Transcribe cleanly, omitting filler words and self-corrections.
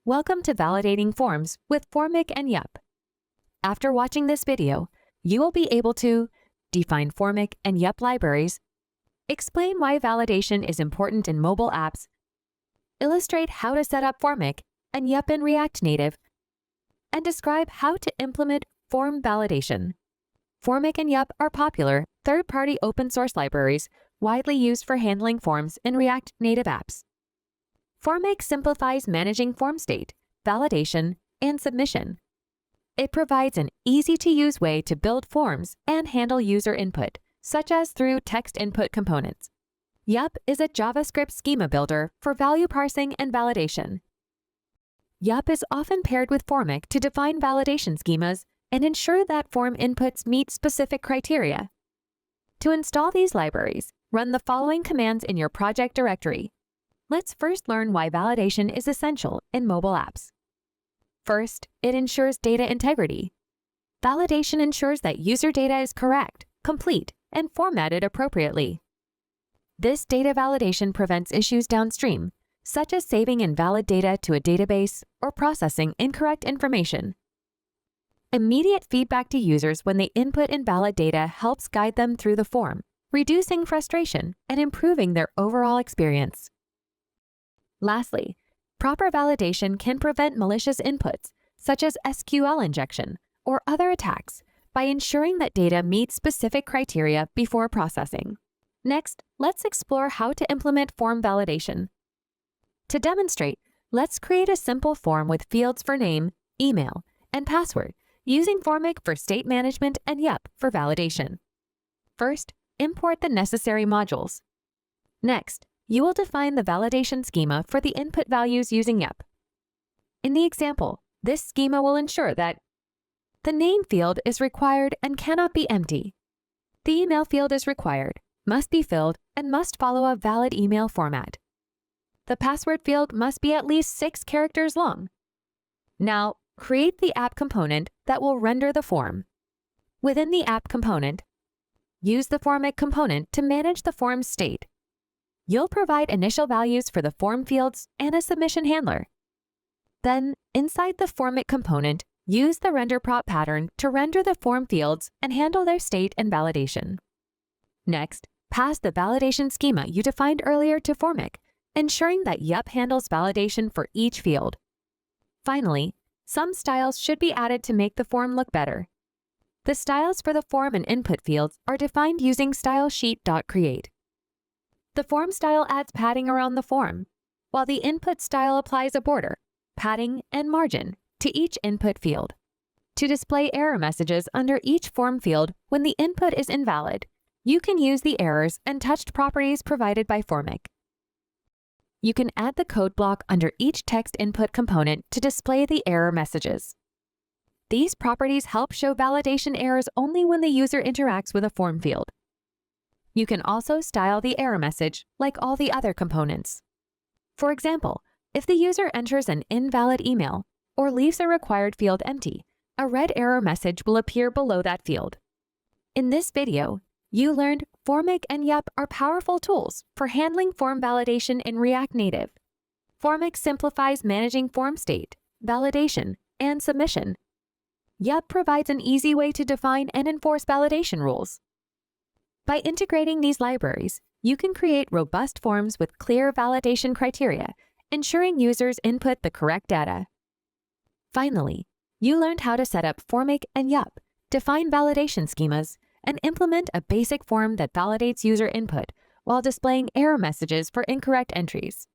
Welcome to Validating Forms with Formik and Yup. After watching this video, you will be able to define Formik and Yup libraries, explain why validation is important in mobile apps, illustrate how to set up Formik and Yup in React Native, and describe how to implement form validation. Formik and Yup are popular third-party open-source libraries widely used for handling forms in React Native apps. Formik simplifies managing form state, validation, and submission. It provides an easy-to-use way to build forms and handle user input, such as through text input components. Yup is a JavaScript schema builder for value parsing and validation. Yup is often paired with Formik to define validation schemas and ensure that form inputs meet specific criteria. To install these libraries, run the following commands in your project directory. Let's first learn why validation is essential in mobile apps. First, it ensures data integrity. Validation ensures that user data is correct, complete, and formatted appropriately. This data validation prevents issues downstream, such as saving invalid data to a database or processing incorrect information. Immediate feedback to users when they input invalid data helps guide them through the form, reducing frustration and improving their overall experience. Lastly, proper validation can prevent malicious inputs, such as SQL injection or other attacks, by ensuring that data meets specific criteria before processing. Next, let's explore how to implement form validation. To demonstrate, let's create a simple form with fields for name, email, and password, using Formik for state management and Yup for validation. First, import the necessary modules. Next, you will define the validation schema for the input values using Yup. In the example, this schema will ensure that the name field is required and cannot be empty. The email field is required, must be filled, and must follow a valid email format. The password field must be at least 6 characters long. Now, create the app component that will render the form. Within the app component, use the Formik component to manage the form's state. You'll provide initial values for the form fields and a submission handler. Then, inside the Formik component, use the render prop pattern to render the form fields and handle their state and validation. Next, pass the validation schema you defined earlier to Formik, ensuring that Yup handles validation for each field. Finally, some styles should be added to make the form look better. The styles for the form and input fields are defined using stylesheet.create. The form style adds padding around the form, while the input style applies a border, padding, and margin to each input field. To display error messages under each form field when the input is invalid, you can use the errors and touched properties provided by Formik. You can add the code block under each text input component to display the error messages. These properties help show validation errors only when the user interacts with a form field. You can also style the error message like all the other components. For example, if the user enters an invalid email or leaves a required field empty, a red error message will appear below that field. In this video, you learned Formik and Yup are powerful tools for handling form validation in React Native. Formik simplifies managing form state, validation, and submission. Yup provides an easy way to define and enforce validation rules. By integrating these libraries, you can create robust forms with clear validation criteria, ensuring users input the correct data. Finally, you learned how to set up Formik and Yup, define validation schemas, and implement a basic form that validates user input while displaying error messages for incorrect entries.